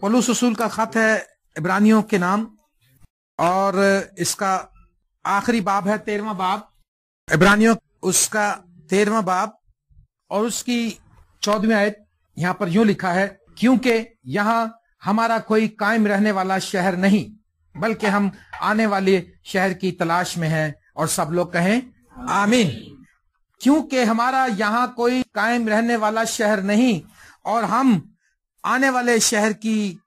पौलुस रसूल का खत है इब्रानियों के नाम, और इसका आखिरी बाब है 13वां बाब, इब्रानियों उसका 13वां बाब और उसकी 14वीं आयत। यहाँ पर यूं लिखा है, क्योंकि यहाँ हमारा कोई कायम रहने वाला शहर नहीं, बल्कि हम आने वाले शहर की तलाश में हैं। और सब लोग कहें आमीन। क्योंकि हमारा यहाँ कोई कायम रहने वाला शहर नहीं और हम आने वाले शहर की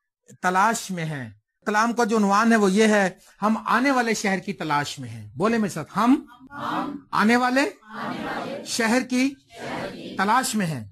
तलाश में हैं। कलाम का जो उन्वान है वो ये है, हम आने वाले शहर की तलाश में हैं। बोले मेरे साथ, हम आने वाले शहर की तलाश में हैं।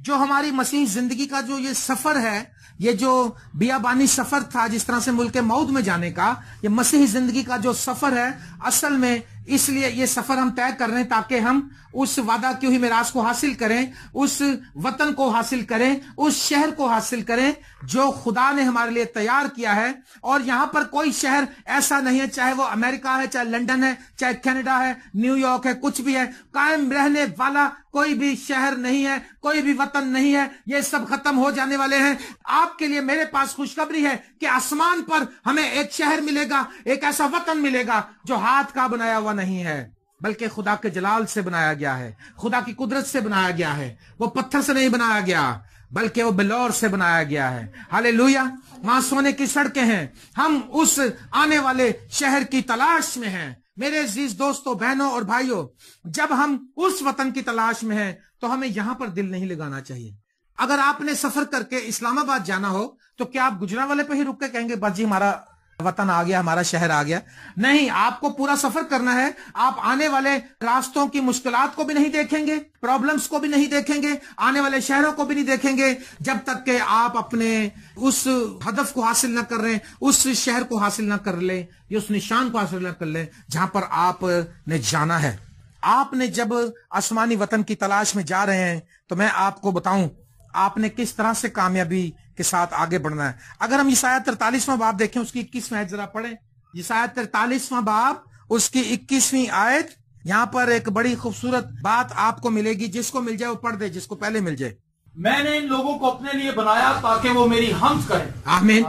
जो हमारी मसीह जिंदगी का जो ये सफर है, ये जो बियाबानी सफर था जिस तरह से मुल्क मौत में जाने का, ये मसीही जिंदगी का जो सफर है, असल में इसलिए ये सफर हम तय कर रहे हैं ताकि हम उस वादा की हुई मिरास को हासिल करें, उस वतन को हासिल करें, उस शहर को हासिल करें जो खुदा ने हमारे लिए तैयार किया है। और यहां पर कोई शहर ऐसा नहीं है, चाहे वो अमेरिका है, चाहे लंदन है, चाहे कनाडा है, न्यूयॉर्क है, कुछ भी है, कायम रहने वाला कोई भी शहर नहीं है, कोई भी वतन नहीं है। ये सब खत्म हो जाने वाले हैं। आपके लिए मेरे पास खुशखबरी है कि आसमान पर हमें एक शहर मिलेगा, एक ऐसा वतन मिलेगा जो हाथ का बनाया हुआ नहीं है, बल्कि खुदा के जलाल से बनाया गया है, खुदा की कुदरत से बनाया गया है। वो पत्थर से नहीं बनाया गया, बल्कि वो बिलौर से बनाया गया है। हालेलुया। वहां सोने की सड़कें हैं। हम उस आने वाले शहर की तलाश में हैं। मेरे अजीज दोस्तों, बहनों और भाइयों, जब हम उस वतन की तलाश में हैं तो हमें यहां पर दिल नहीं लगाना चाहिए। अगर आपने सफर करके इस्लामाबाद जाना हो तो क्या आप गुजरांवाले पे ही रुक के कहेंगे बस जी हमारा वतन आ गया, हमारा शहर आ गया? नहीं, आपको पूरा सफर करना है। आप आने वाले रास्तों की मुश्किलात को भी नहीं देखेंगे, प्रॉब्लम्स को भी नहीं देखेंगे, आने वाले शहरों को भी नहीं देखेंगे, जब तक कि आप अपने उस हदफ को हासिल न कर रहे, उस शहर को हासिल न कर ले, या उस निशान को हासिल न कर ले जहां पर आपने जाना है। आपने जब आसमानी वतन की तलाश में जा रहे हैं तो मैं आपको बताऊं आपने किस तरह से कामयाबी के साथ आगे बढ़ना है। अगर हम यशायाह 43वां बाब देखें, उसकी 21वीं आयत जरा पढ़ें। यशायाह 43वां बाब उसकी 21वीं आयत। यहां पर एक बड़ी खूबसूरत बात आपको मिलेगी, जिसको मिल जाए वो पढ़ दे, जिसको पहले मिल जाए। मैंने इन लोगों को अपने लिए बनाया ताकि वो मेरी हम्द करें। आमीन।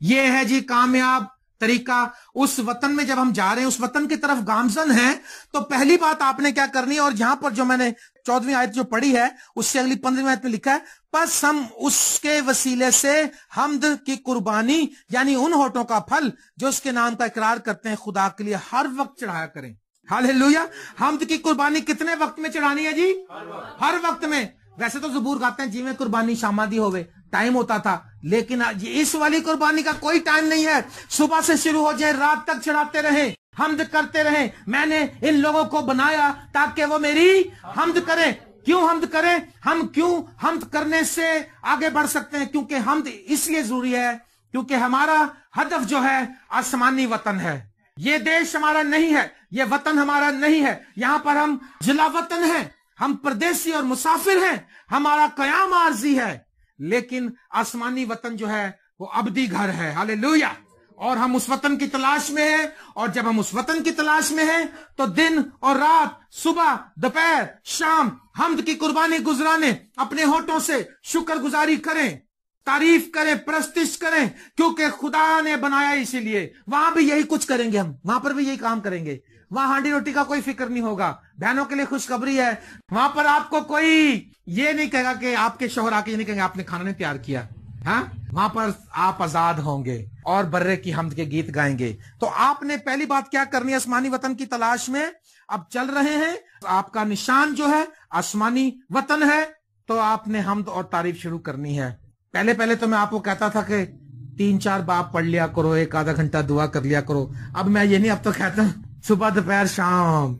ये है जी कामयाब तरीका। उस वतन में जब हम जा रहे हैं, उस वतन की तरफ गामजन हैं, तो पहली बात आपने क्या करनी है, और यहां पर जो मैंने 14वीं आयत जो पढ़ी है उससे अगली 15वीं आयत में लिखा है, बस हम उसके वसीले से हमद की कुर्बानी, यानी उन होठों का फल जो उसके नाम का इकरार करते हैं, खुदा के लिए हर वक्त चढ़ाया करें। हालेलुया। हमद की कुर्बानी कितने वक्त में चढ़ानी है जी? हर वक्त में। वैसे तो ज़बूर गाते हैं जिਵੇਂ कुर्बानी शामादी होवे, टाइम होता था, लेकिन इस वाली कुर्बानी का कोई टाइम नहीं है। सुबह से शुरू हो जाए, रात तक चढ़ाते रहें, हमद करते रहें। मैंने इन लोगों को बनाया ताकि वो मेरी हमद करें। क्यों हमद करें? हम क्यों हमद करने से आगे बढ़ सकते हैं? क्योंकि हमद इसलिए जरूरी है क्योंकि हमारा हदफ जो है आसमानी वतन है। ये देश हमारा नहीं है, ये वतन हमारा नहीं है। यहां पर हम जिला वतन हैं, हम परदेसी और मुसाफिर हैं, हमारा कयाम आरजी है, लेकिन आसमानी वतन जो है वो अबदी घर है। हालेलुया। और हम उस वतन की तलाश में हैं, और जब हम उस वतन की तलाश में हैं तो दिन और रात, सुबह दोपहर शाम हमद की कुर्बानी गुजराने, अपने होठों से शुक्रगुजारी करें, तारीफ करें, प्रस्तिश करें, क्योंकि खुदा ने बनाया इसीलिए। वहां भी यही कुछ करेंगे, हम वहां पर भी यही काम करेंगे। वहां हांडी रोटी का कोई फिक्र नहीं होगा। बहनों के लिए खुशखबरी है, वहां पर आपको कोई ये नहीं कहेगा कि आपके शौहर आके ये नहीं कहेंगे आपने खाना नहीं तैयार किया। हाँ, वहां पर आप आजाद होंगे और बर्रे की हमद के गीत गाएंगे। तो आपने पहली बात क्या करनी है? आसमानी वतन की तलाश में अब चल रहे हैं, आपका निशान जो है आसमानी वतन है, तो आपने हमद और तारीफ शुरू करनी है। पहले पहले तो मैं आपको कहता था कि 3-4 बाब पढ़ लिया करो, 1 आधा घंटा दुआ कर लिया करो। अब मैं ये नहीं, अब तो कहता हूं सुबह दोपहर शाम,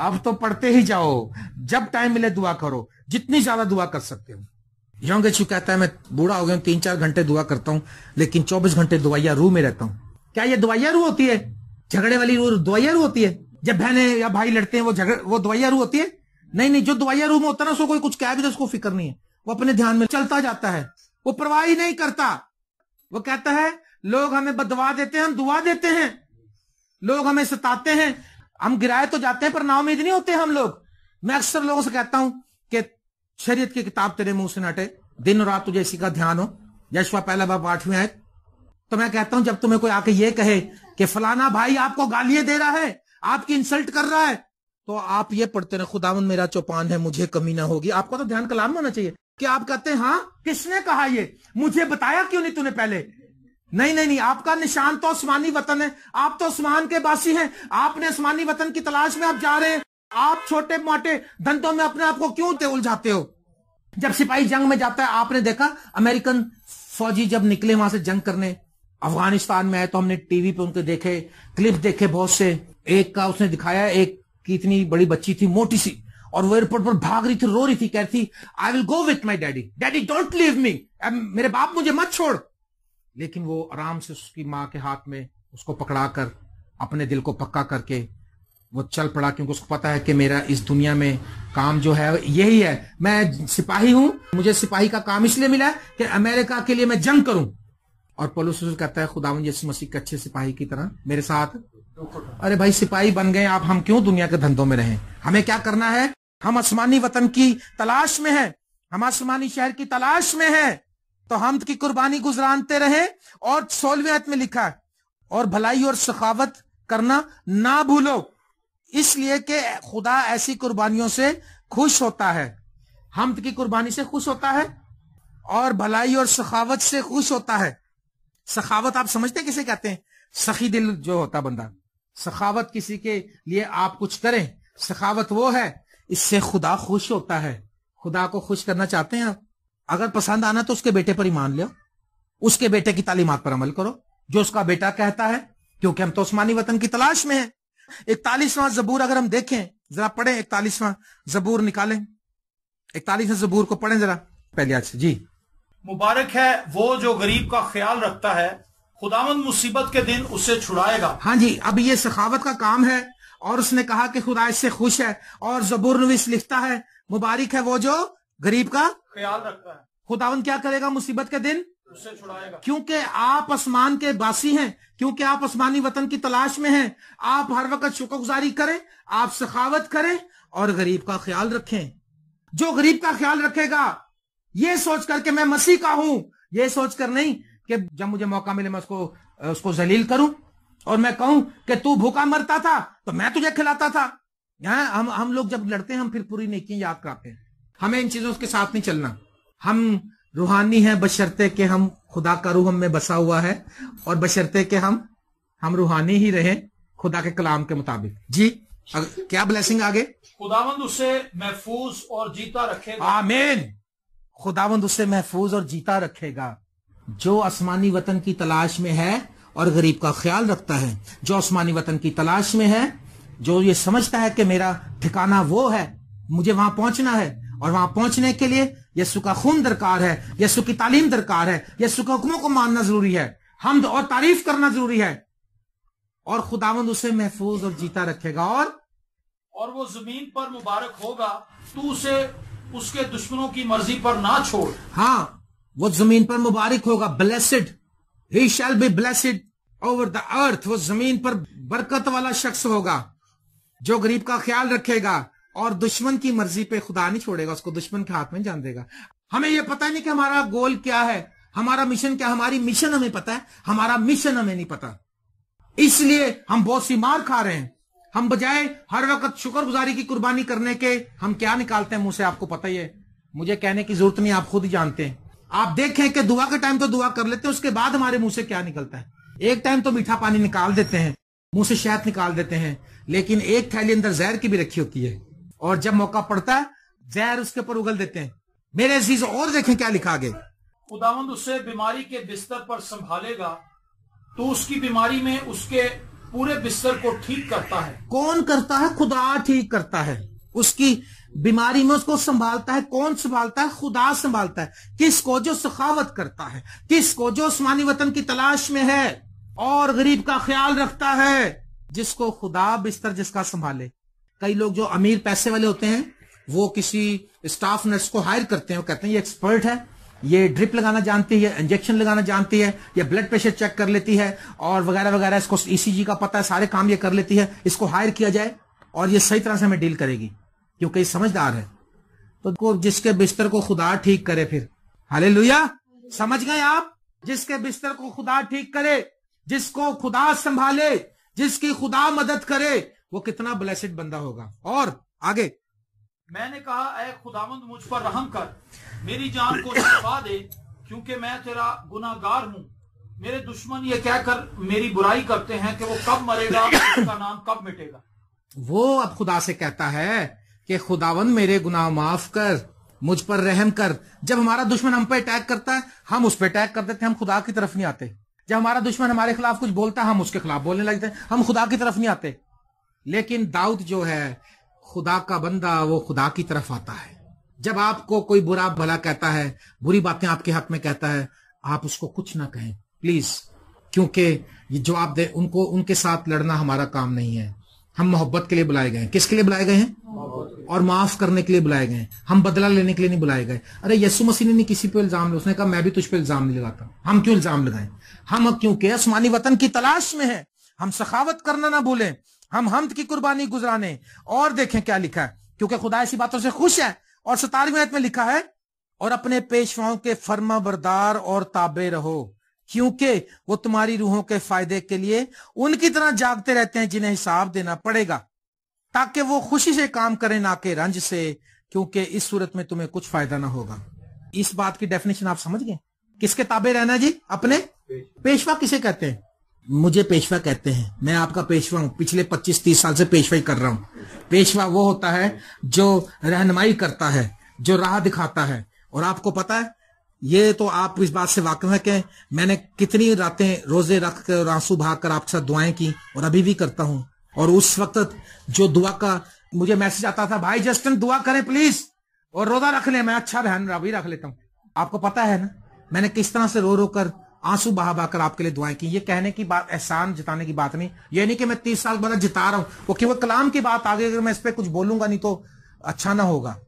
अब तो पढ़ते ही जाओ, जब टाइम मिले दुआ करो, जितनी ज्यादा दुआ कर सकते हो। योंगेचू कहता है मैं बूढ़ा हो गया, 3-4 घंटे दुआ करता हूं, लेकिन 24 घंटे दुआया रूह में रहता हूं। क्या ये दुआया रूह होती है? झगड़े वाली रूह दुआया रूह होती है? जब बहनें या भाई लड़ते हैं वो दुआया रूह होती है? नहीं नहीं, जो दुआया रूह में होता है ना, उसको कोई कुछ कह भी तो उसको फिक्र नहीं है, वो अपने ध्यान में चलता जाता है, वो परवाह ही नहीं करता। वो कहता है लोग हमें बददुआ देते हैं, हम दुआ देते हैं, लोग हमें सताते हैं, हम गिराए तो जाते हैं पर नाउमीद नहीं होते हम लोग। मैं अक्सर लोगों से कहता हूं कि शरीयत की किताब तेरे मुंह से न हटे, दिन और रात तुझे इसी का ध्यान हो। यशवा पहला बाब 8वीं आयत। तो मैं कहता हूं जब तुम्हें कोई आके ये कहे कि फलाना भाई आपको गालियां दे रहा है, आपकी इंसल्ट कर रहा है, तो आप ये पढ़ते रहे खुदावंद मेरा चौपान है, मुझे कमी ना होगी। आपका तो ध्यान कलाम में होना चाहिए कि आप कहते हैं हाँ किसने कहा ये, मुझे बताया क्यों नहीं तूने पहले। नहीं नहीं नहीं, आपका निशान तो आसमानी वतन है, आप तो आसमान के बासी हैं, आपने आसमानी वतन की तलाश में आप जा रहे हैं। आप छोटे मोटे धंधों में अपने आप को क्यों उलझाते हो? जब सिपाही जंग में जाता है, आपने देखा अमेरिकन फौजी जब निकले वहां से जंग करने अफगानिस्तान में आए, तो हमने टीवी पे उनके देखे क्लिप देखे बहुत से। एक का उसने दिखाया, एक की इतनी बड़ी बच्ची थी मोटी सी, और वो एयरपोर्ट पर भाग रही थी, रो रही थी, कह रही थी I will go with my daddy, daddy don't leave me, मेरे बाप मुझे मत छोड़। लेकिन वो आराम से उसकी माँ के हाथ में उसको पकड़ाकर अपने दिल को पक्का करके वो चल पड़ा, क्योंकि उसको पता है कि मेरा इस दुनिया में काम जो है यही है, मैं सिपाही हूं, मुझे सिपाही का काम इसलिए मिला है कि अमेरिका के लिए मैं जंग करूं। और पौलुस कहता है खुदावंद यीशु मसीह के अच्छे सिपाही की तरह मेरे साथ। अरे भाई सिपाही बन गए आप, हम क्यों दुनिया के धंधों में रहें? हमें क्या करना है? हम आसमानी वतन की तलाश में हैं, हम आसमानी शहर की तलाश में हैं, तो हम की कुर्बानी गुजरानते रहे। और 16वीं आयत में लिखा है और भलाई और सखावत करना ना भूलो, इसलिए कि खुदा ऐसी कुर्बानियों से खुश होता है। हमद की कुर्बानी से खुश होता है और भलाई और सखावत से खुश होता है। सखावत आप समझते किसे कहते हैं? सखी दिल जो होता बंदा, सखावत किसी के लिए आप कुछ करें, सखावत वो है, इससे खुदा खुश होता है। खुदा को खुश करना चाहते हैं आप? अगर पसंद आना तो उसके बेटे पर ईमान लो, उसके बेटे की तालीमात पर अमल करो जो उसका बेटा कहता है, क्योंकि हम तो उस्मानी वतन की तलाश में हैं। 41वां जबूर अगर हम देखें, जरा पढ़ें, 41वां जबूर निकालें, 41वें जबूर को पढ़ें जरा पहले आज से। जी, मुबारक है वो जो गरीब का ख्याल रखता है, खुदावंद मुसीबत के दिन उसे छुड़ाएगा। हाँ जी, अब ये सखावत का काम है और उसने कहा कि खुदा इससे खुश है। और जबूर नवीस लिखता है मुबारक है वो जो गरीब का ख्याल रखता है, खुदावंद क्या करेगा मुसीबत के दिन? उसे छुड़ाएगा। क्योंकि आप आसमान के बासी हैं, क्योंकि आप आसमानी वतन की तलाश में हैं, आप हर वक्त शुक्रगुजारी करें, आप सखावत करें और गरीब का ख्याल रखें। जो गरीब का ख्याल रखेगा, ये सोचकर के मैं मसीह का हूं, ये सोचकर नहीं कि जब मुझे मौका मिले मैं उसको जलील करूं और मैं कहूं कि तू भूखा मरता था तो मैं तुझे खिलाता था। यहाँ हम लोग जब लड़ते हैं हम फिर पूरी नेकियां याद कराते हैं। हमें इन चीजों के साथ नहीं चलना। हम रूहानी हैं बशर्ते कि हम खुदा का रूह हम में बसा हुआ है, और बशर्ते कि हम रूहानी ही रहें खुदा के कलाम के मुताबिक। जी, क्या ब्लेसिंग आगे? खुदावंद उसे महफूज और जीता रखेगा। आमीन। खुदावंद उसे महफूज और जीता रखेगा जो आसमानी वतन की तलाश में है और गरीब का ख्याल रखता है। जो आसमानी वतन की तलाश में है, जो ये समझता है कि मेरा ठिकाना वो है, मुझे वहां पहुंचना है, और वहां पहुंचने के लिए यीशु का खून दरकार है, यीशु की तालीम दरकार है, यीशु के हुक्मों को मानना जरूरी है, हमद और तारीफ करना जरूरी है, और खुदावंद उसे महफूज और जीता रखेगा। और वो जमीन पर मुबारक होगा, तू उसे उसके दुश्मनों की मर्जी पर ना छोड़। हाँ, वो जमीन पर मुबारक होगा, blessed, he shall be blessed over the earth. वो जमीन पर बरकत वाला शख्स होगा जो गरीब का ख्याल रखेगा और दुश्मन की मर्जी पे खुदा नहीं छोड़ेगा, उसको दुश्मन के हाथ में जान देगा। हमें यह पता नहीं कि हमारा गोल क्या है, हमारा मिशन क्या, हमारी मिशन हमें पता है, हमारा मिशन हमें नहीं पता, इसलिए हम बहुत सी मार खा रहे हैं। हम बजाय हर वक्त शुक्रगुजारी की कुर्बानी करने के हम क्या निकालते हैं मुंह से, आपको पता ही है, मुझे कहने की जरूरत नहीं, आप खुद ही जानते हैं। आप देखें कि दुआ के टाइम तो दुआ कर लेते हैं, उसके बाद हमारे मुंह से क्या निकलता है। एक टाइम तो मीठा पानी निकाल देते हैं, मुंह से शहद निकाल देते हैं, लेकिन एक थैली अंदर जहर की भी रखी होती है, और जब मौका पड़ता है जहर उसके ऊपर उगल देते हैं। मेरे अजीज, और देखें क्या लिखा आगे। खुदावंद उसे बीमारी के बिस्तर पर संभालेगा, तो उसकी बीमारी में उसके पूरे बिस्तर को ठीक करता है। कौन करता है? खुदा ठीक करता है। उसकी बीमारी में उसको संभालता है। कौन संभालता है? खुदा संभालता है। किसको? जो सखावत करता है। किसको? जो आसमानी वतन की तलाश में है और गरीब का ख्याल रखता है, जिसको खुदा बिस्तर जिसका संभाले। कई लोग जो अमीर पैसे वाले होते हैं वो किसी स्टाफ नर्स को हायर करते हैं, वो कहते हैं ये एक्सपर्ट है, ये ड्रिप लगाना जानती है, ये इंजेक्शन लगाना जानती है, ये ब्लड प्रेशर चेक कर लेती है और वगैरह वगैरह, इसको ईसीजी का पता है, सारे काम ये कर लेती है, इसको हायर किया जाए और ये सही तरह से हमें डील करेगी क्योंकि ये समझदार है। तो जिसके बिस्तर को खुदा ठीक करे फिर। हालेलुया। समझ गए आप? जिसके बिस्तर को खुदा ठीक करे, जिसको खुदा संभाले, जिसकी खुदा मदद करे, वो कितना ब्लेसिड बंदा होगा। और आगे मैंने कहा, ऐ खुदावंद मुझ पर रहम कर, मेरी जान को शिफा दे, क्योंकि मैं तेरा गुनाहगार हूँ। मेरे दुश्मन ये कहकर मेरी बुराई करते हैं कि वो कब मरेगा, उसका नाम कब मिटेगा। वो अब खुदा से कहता है कि खुदावंद मेरे गुनाह माफ कर, मुझ पर रहम कर। जब हमारा दुश्मन हम पे अटैक करता है, हम उस पर अटैक कर देते हैं, हम खुदा की तरफ नहीं आते। जब हमारा दुश्मन हमारे खिलाफ कुछ बोलता है, हम उसके खिलाफ बोलने लगते हैं, हम खुदा की तरफ नहीं आते। लेकिन दाऊद जो है खुदा का बंदा, वो खुदा की तरफ आता है। जब आपको कोई बुरा भला कहता है, बुरी बातें आपके हक में कहता है, आप उसको कुछ ना कहें प्लीज, क्योंकि ये जवाब दे उनको, उनके साथ लड़ना हमारा काम नहीं है। हम मोहब्बत के लिए बुलाए गए हैं। किसके लिए बुलाए गए हैं? और माफ करने के लिए बुलाए गए हैं। हम बदला लेने के लिए नहीं बुलाए गए। अरे यीशु मसीह ने नहीं किसी पे इल्जाम लगाया, उसने कहा मैं भी तुझ पे इल्जाम नहीं लगाता। हम क्यों इल्जाम लगाएं? हम क्योंकि आसमानी वतन की तलाश में है। हम सखावत करना ना भूलें, हम हमद की कुर्बानी गुजराने। और देखें क्या लिखा है, क्योंकि खुदा ऐसी बातों से खुश है। और 17वीं आयत में लिखा है, और अपने पेशवाओं के फर्मा बरदार और ताबे रहो, क्योंकि वो तुम्हारी रूहों के फायदे के लिए उनकी तरह जागते रहते हैं जिन्हें हिसाब देना पड़ेगा, ताकि वो खुशी से काम करें ना कि रंज से, क्योंकि इस सूरत में तुम्हें कुछ फायदा ना होगा। इस बात की डेफिनेशन आप समझ गए? किसके ताबे रहना जी? अपने। पेशवा किसे कहते हैं? मुझे पेशवा कहते हैं, मैं आपका पेशवा हूं, पिछले 25-30 साल से पेशवाई कर रहा हूं। पेशवा वो होता है जो रहनुमाई करता है, जो राह दिखाता है। और आपको पता है, ये तो आप इस बात से वाकिफ है कि मैंने कितनी रातें रोजे रख कर और आंसू बहा कर आपके साथ दुआएं की, और अभी भी करता हूं। और उस वक्त जो दुआ का मुझे मैसेज आता था, भाई जस्टिन दुआ करें प्लीज, और रोजा रख ले, मैं अच्छा बहन अभी रख लेता हूं। आपको पता है ना मैंने किस तरह से रो रो कर, आंसू बहा बहा कर आपके लिए दुआएं की। ये कहने की बात, एहसान जताने की बात नहीं। ये नहीं कि मैं 30 साल बाद जिता रहा हूं, वो केवल कलाम की बात। आगे अगर मैं इस पर कुछ बोलूंगा नहीं तो अच्छा ना होगा।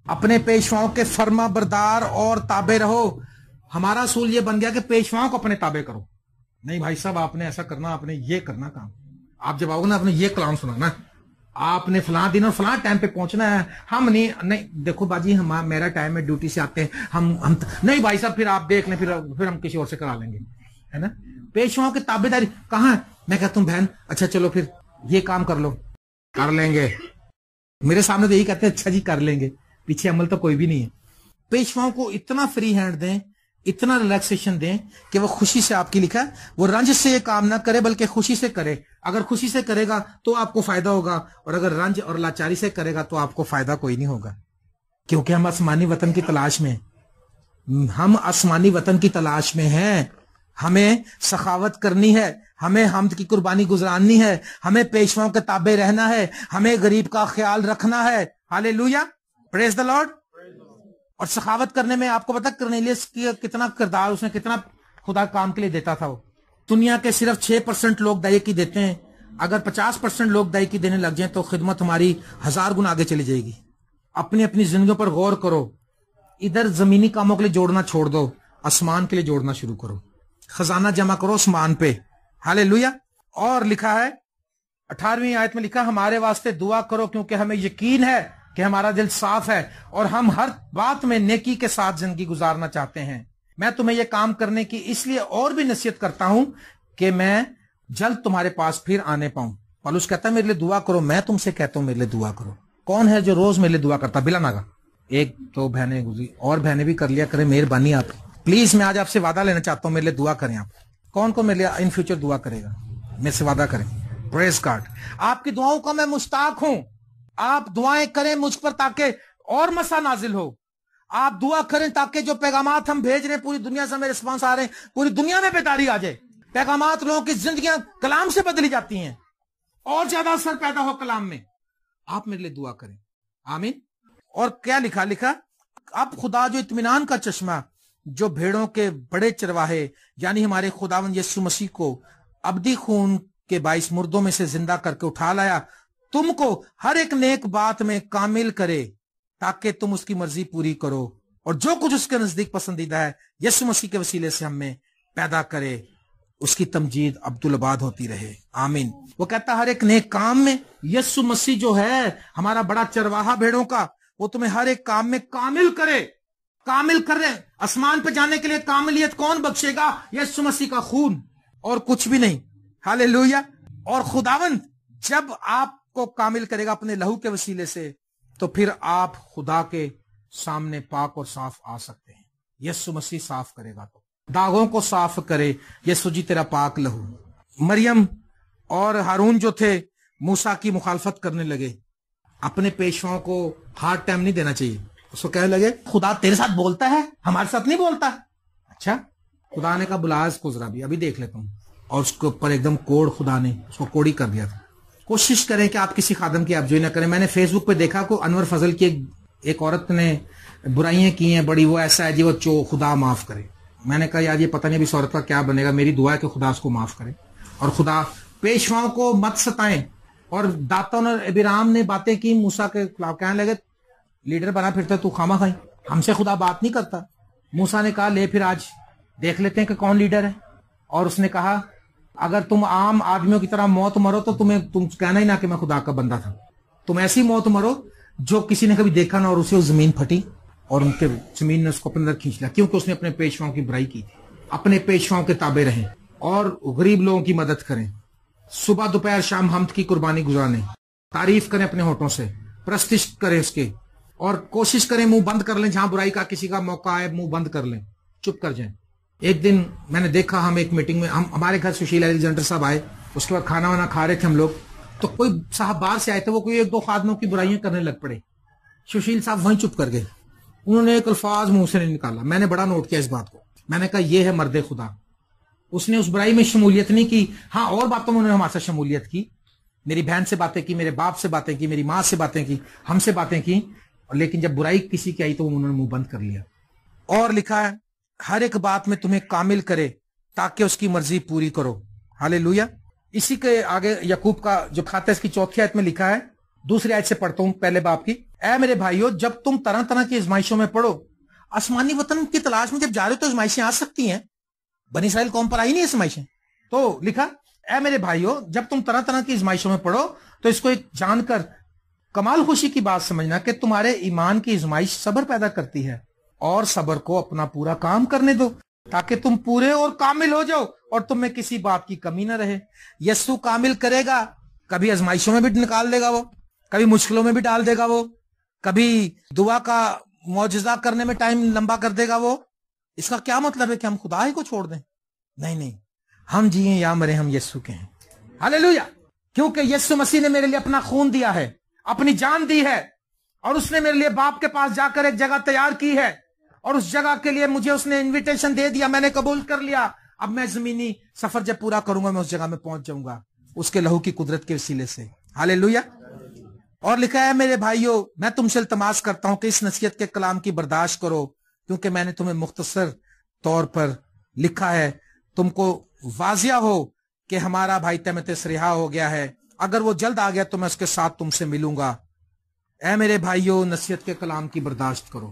अपने पेशवाओं के फर्मा बरदार और ताबे रहो। हमारा असूल ये बन गया कि पेशवाओं को अपने ताबे करो। नहीं भाई साहब, आपने ऐसा करना, आपने ये करना काम। आप जब आओगे ना, आपने ये कलाम सुनाना, आपने फलां दिन और फलां टाइम पे पहुंचना है। हम नहीं देखो बाजी, हम मेरा टाइम है, ड्यूटी से आते हैं हम नहीं भाई साहब, फिर आप देख लें, फिर हम किसी और से करा लेंगे, है ना। पेशवाओं की ताबेदारी कहाँ है? मैं कहता हूँ बहन अच्छा चलो फिर ये काम कर लो, कर लेंगे। मेरे सामने तो यही कहते हैं अच्छा जी कर लेंगे, पीछे अमल तो कोई भी नहीं है। पेशवाओं को इतना फ्री हैंड दें, इतना रिलैक्सेशन दें कि वो खुशी से, आपकी लिखा है, वो रंज से ये काम ना करे बल्कि खुशी से करे। अगर खुशी से करेगा तो आपको फायदा होगा, और अगर रंज और लाचारी से करेगा तो आपको फायदा कोई नहीं होगा। क्योंकि हम आसमानी वतन की तलाश में, हम आसमानी वतन की तलाश में हैं। हमें सखावत करनी है, हमें हमद की कुर्बानी गुजरानी है, हमें पेशवाओं के ताबे रहना है, हमें गरीब का ख्याल रखना है। Hallelujah, praise the Lord. और सखावत करने में आपको पता कर्नेलियस की कितना किरदार, उसने कितना खुदा काम के लिए देता था। वो दुनिया के सिर्फ 6% लोग दायकी देते हैं। अगर 50% लोग दायकी देने लग जाएं तो खिदमत हमारी 1000 गुना आगे चली जाएगी। अपनी अपनी जिंदगियों पर गौर करो। इधर जमीनी कामों के लिए जोड़ना छोड़ दो, आसमान के लिए जोड़ना शुरू करो। खजाना जमा करो आसमान पे। हालेलुया। और लिखा है 18वीं आयत में लिखा, हमारे वास्ते दुआ करो क्योंकि हमें यकीन है कि हमारा दिल साफ है और हम हर बात में नेकी के साथ जिंदगी गुजारना चाहते हैं। मैं तुम्हें यह काम करने की इसलिए और भी नसीहत करता हूं कि मैं जल्द तुम्हारे पास फिर आने पाऊं। पौलुस कहता है मेरे लिए दुआ करो। मैं तुमसे कहता हूं मेरे लिए दुआ करो। कौन है जो रोज मेरे लिए दुआ करता? बिला नागा। एक तो बहनें गुजरी, और बहनें भी कर लिया करें, मेहरबानी आप प्लीज। मैं आज आपसे वादा लेना चाहता हूं, मेरे लिए दुआ करें आप। कौन कौन मेरे लिए इन फ्यूचर दुआ करेगा? मेरे से वादा करें। Praise God. आपकी दुआओं का मैं मुश्ताक हूं। आप दुआएं करें मुझ पर ताकि और मसा नाजिल हो। आप दुआ करें ताकि जो पैगामात हम भेज रहे हैं पूरी दुनिया से हमें रिस्पांस आ रहे हैं, पूरी दुनिया में बेदारी आ जाए। पैगामात लोगों की जिंदगियां कलाम से बदली जाती हैं और ज्यादा असर पैदा हो कलाम में। आप मेरे लिए दुआ करें, आमीन। और क्या लिखा अब खुदा जो इत्मीनान का चश्मा, जो भेड़ों के बड़े चरवाहे यानी हमारे खुदावंद यीशु मसीह को अब्दी खून के बाइस मुर्दों में से जिंदा करके उठा लाया, तुमको हर एक नेक बात में कामिल करे ताकि तुम उसकी मर्जी पूरी करो और जो कुछ उसके नजदीक पसंदीदा है यीशु मसीह के वसीले से हमें पैदा करे। उसकी तमजीद अब्दुल आबाद होती रहे, आमीन। वो कहता हर एक नेक काम में यीशु मसीह जो है हमारा बड़ा चरवाहा भेड़ों का, वो तुम्हें हर एक काम में कामिल करे। کامل کر رہے ہیں. آسمان پہ جانے کے لیے کاملیت کون بخشے گا؟ یسوع مسیح کا خون اور کچھ بھی نہیں. ہاللیلویہ. اور خداوند جب آپ کو کامل کرے گا اپنے لہو کے وسیلے سے تو پھر آپ خدا کے سامنے پاک اور صاف آ سکتے ہیں. یسوع مسیح صاف کرے گا تو داغوں کو صاف کرے یسوع جی تیرا پاک لہو. مریم اور ہارون جو تھے موسیٰ کی مخالفت کرنے لگے. اپنے پیشواؤں کو ہارڈ ٹائم نہیں دینا چاہیے. اس کو کہنے لگے خدا تیرے ساتھ بولتا ہے ہمارے ساتھ نہیں بولتا. اچھا خدا نے کہا بلا اس کو ذرا بھی ابھی دیکھ لیتا ہوں. اور اس کے اوپر ایک دم کوڑ خدا نے اس کو کوڑی کر دیا تھا. کوشش کریں کہ آپ کسی خادم کی آپ جو نہ کریں. میں نے فیس بک پہ دیکھا کو انور فضل کی ایک عورت نے برائیاں کی ہیں بڑی. وہ ایسا ہے جی وہ خدا معاف کرے. میں نے کہا یار یہ پتہ نہیں ابھی اس عورت کا کیا بنے گا. میری دعا ہے کہ خدا اس کو معاف کرے اور خدا پیشواؤں کو مت ستائیں. اور داتون اور ابرام نے باتیں کی موسیٰ کے خلاف. کہنے لگے لیڈر بنا پھرتا تو خامہ خائی ہم سے خدا بات نہیں کرتا. موسیٰ نے کہا لے پھر آج دیکھ لیتے ہیں کہ کون لیڈر ہے. اور اس نے کہا اگر تم عام آدمیوں کی طرح موت مرو تو تم کہنا ہی نہ کہ میں خدا کا بندہ تھا. تم ایسی موت مرو جو کسی نے کبھی دیکھا نہ اور اسے زمین پھٹی اور ان کے زمین نے اس کو اپنے اندر کھینچ لیا کیونکہ اس نے اپنے پیشواؤں کی برائی کی تھی. اپنے پیشواؤں کے تابع رہیں اور غریب لوگوں کی مدد کریں. صبح دوپہر شام حمد کی قربانی گزاریں. تعریف کریں اپنے ہونٹوں سے. پرستش کریں اس کے. اور کوشش کریں منہ بند کر لیں. جہاں برائی کا کسی کا موقع آئے منہ بند کر لیں. چپ کر جائیں. ایک دن میں نے دیکھا ہم ایک میٹنگ میں ہمارے گھر سشیل الیگزینڈر صاحب آئے. اس کے بعد کھانا وانا کھا رہے تھے ہم لوگ. تو کوئی صاحب باہر سے آئے تھے. وہ کوئی ایک دو خادموں کی برائیاں کرنے لگ پڑے. سشیل صاحب وہیں چپ کر گئے. انہوں نے ایک الفاظ منہ سے نہیں نکالا. میں نے بڑا نوٹ کیا اس بات کو. میں نے کہا یہ ہے مرد خدا. اس نے اس برائی میں شمولیت نہیں کی. ہاں اور باتوں میں انہوں نے ہمارے ساتھ شمولیت کی. میری بہن سے باتیں کی, میرے باپ سے باتیں کی, میری ماں سے باتیں کی, ہم سے باتیں کی. لیکن جب برائی کسی کی آئی تو انہوں نے منہ بند کر لیا. اور لکھا ہے ہر ایک بات میں تمہیں کامل کرے تاکہ اس کی مرضی پوری کرو. ہاللیلویہ. اسی کے آگے یعقوب کا جو کھاتا ہے اس کی 4 آیت میں لکھا ہے. دوسری آیت سے پڑھتا ہوں پہلے باب کی. اے میرے بھائیو جب تم طرح طرح کی آزمائشوں میں پڑو. آسمانی وطن کی تلاش میں جب جا رہے ہو تو آزمائشیں آ سکتی ہیں. بنی اسرائیل قوم پر آئی نہیں آزمائشیں. تو لکھا اے میرے بھائیو جب تم طرح طرح کی آزمائشوں میں پڑو تو اس کو ایک جان کر کمال خوشی کی بات سمجھنا کہ تمہارے ایمان کی آزمائش صبر پیدا کرتی ہے. اور صبر کو اپنا پورا کام کرنے دو تاکہ تم پورے اور کامل ہو جاؤ اور تم میں کسی بات کی کمی نہ رہے. یسوع کامل کرے گا. کبھی آزمائشوں میں بھی نکال دے گا وہ, کبھی مشکلوں میں بھی ڈال دے گا وہ, کبھی دعا کا معجزہ کرنے میں ٹائم لمبا کر دے گا وہ. اس کا کیا مطلب ہے کہ ہم خدا ہی کو چھوڑ دیں؟ نہیں, ہم جیئیں یا مریں ہم یسوع کے ہیں. ہاللیلویہ. کیونکہ یسوع مسیح نے میرے لیے اپنا خون دیا ہے, اپنی جان دی ہے, اور اس نے میرے لیے باپ کے پاس جا کر ایک جگہ تیار کی ہے, اور اس جگہ کے لیے مجھے اس نے انویٹیشن دے دیا. میں نے قبول کر لیا. اب میں زمینی سفر جب پورا کروں گا میں اس جگہ میں پہنچ جاؤں گا اس کے لہو کی قدرت کے وسیلے سے. ہاللیلویہ. اور لکھا ہے میرے بھائیو میں تم سے التماس کرتا ہوں کہ اس نصیحت کے کلام کی برداشت کرو کیونکہ میں نے تمہیں مختصر طور پر لکھا ہے. تم کو واضح ہو کہ ہمارا بھائی تیموتھیوس رہا ہو گیا ہے. اگر وہ جلد آ گیا تو میں اس کے ساتھ تم سے ملوں گا. اے میرے بھائیو نصیحت کے کلام کی برداشت کرو.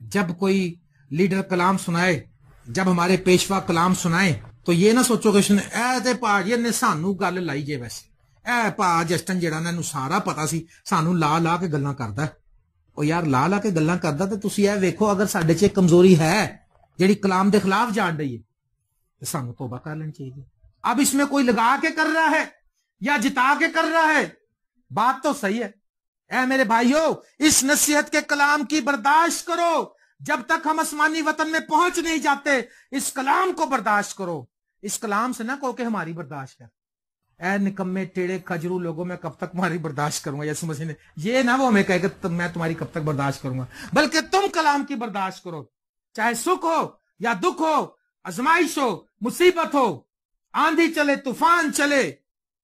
جب کوئی لیڈر کلام سنائے, جب ہمارے پیشوا کلام سنائے تو یہ نہ سوچو کہ اے پا یہ سانو گل لائی جے. ویسے اے پا جسٹن جہاں نے سارا پتا سی سانو لا کے گلاں کردا. او یار لا کے گلاں کردا تے تسی اے ویکھو اگر ساڈے چ کمزوری ہے جیڑی کلام دے خلاف جان رہی ہے تے سانو توبہ کر لینی چاہیے. اب اس میں کوئی لگا کے کر رہا ہے یا جتا کے کر رہا ہے, بات تو صحیح ہے. اے میرے بھائیو اس نصیحت کے کلام کی برداشت کرو. جب تک ہم آسمانی وطن میں پہنچ نہیں جاتے اس کلام کو برداشت کرو. اس کلام سے نہ کہو کہ ہماری برداشت کر. اے نکمے ٹیڑے کھجرو لوگوں میں کب تک تمہاری برداشت کروں گا. یسوع مسیح نے یہ نہ وہ ہمیں کہے کہ میں تمہاری کب تک برداشت کروں گا, بلکہ تم کلام کی برداشت کرو. چاہے سکھ ہو یا دکھ ہو, آزمائش ہو, مصیبت ہو, آندھی چلے, طوفان چلے,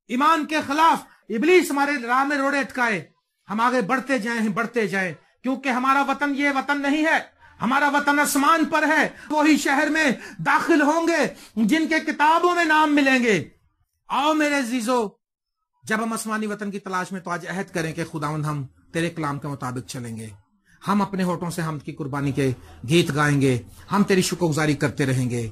ایمان کے خلاف ابلیس ہمارے راہ میں روڑے اٹکائے, ہم آگے بڑھتے جائیں کیونکہ ہمارا وطن یہ وطن نہیں ہے. ہمارا وطن آسمان پر ہے. وہی شہر میں داخل ہوں گے جن کے کتابوں میں نام ملیں گے. آؤ میرے عزیزو جب ہم آسمانی وطن کی تلاش میں تو آج عہد کریں کہ خداوند ہم تیرے کلام کے مطابق چلیں گے. ہم اپنے ہونٹوں سے حمد کی قربانی کے گیت گائیں گے. ہم تیری شکر گزاری کرتے رہیں گے.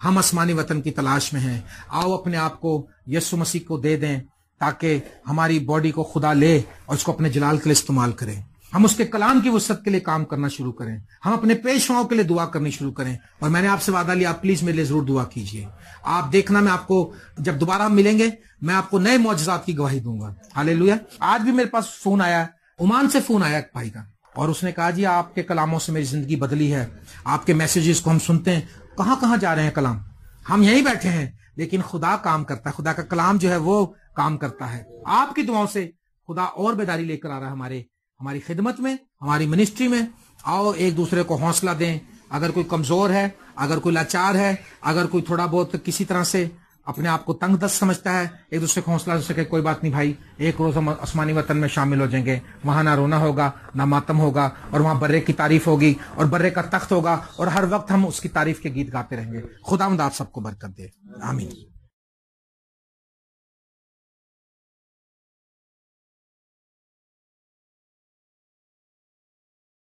ہم آسمانی وطن کی تلاش میں ہیں. آؤ اپنے آپ کو یسوع مسیح کو دے دیں تاکہ ہماری باڈی کو خدا لے اور اس کو اپنے جلال کے لیے استعمال کرے. ہم اس کے کلام کی وسعت کے لیے کام کرنا شروع کریں, ہم اپنے پیشواؤں کے لیے دعا کرنی شروع کریں. اور میں نے آپ سے وعدہ لیا, آپ پلیز میرے لیے ضرور دعا کیجئے. آپ دیکھنا میں آپ کو جب دوبارہ ہم ملیں گے میں آپ کو نئے معجزات کی گواہی دوں گا. ہاللیلویا. آج بھی میرے پاس فون آیا, عمان سے فون آیا ایک بھائی کا, اور اس نے کہا جی آپ کے کلاموں سے میری زندگی بدلی ہے, آپ کے میسیجز کو ہم سنتے ہیں. کہاں کہاں جا رہے ہیں کلام, ہم یہیں بیٹھے ہیں لیکن خدا کام کرتا ہے, خدا کا کلام جو ہے وہ کام کرتا ہے. آپ کی دعاؤں سے خدا اور بیداری لے کر آ رہا ہے ہماری خدمت میں, ہماری منسٹری میں. آؤ ایک دوسرے کو حوصلہ دیں. اگر کوئی کمزور ہے, اگر کوئی لاچار ہے, اگر کوئی تھوڑا بہت کسی طرح سے اپنے آپ کو تنگ دست سمجھتا ہے, ایک دوسرے کو حوصلہ دے سکے, کوئی بات نہیں بھائی, ایک روز ہم آسمانی وطن میں شامل ہو جائیں گے. وہاں نہ رونا ہوگا نہ ماتم ہوگا, اور وہاں برے کی تعریف ہوگی اور برے کا تخت ہوگا, اور ہر وقت ہم اس کی تعریف کے گیت گاتے رہیں گے. خداوند آپ سب کو برکت دے. آمین.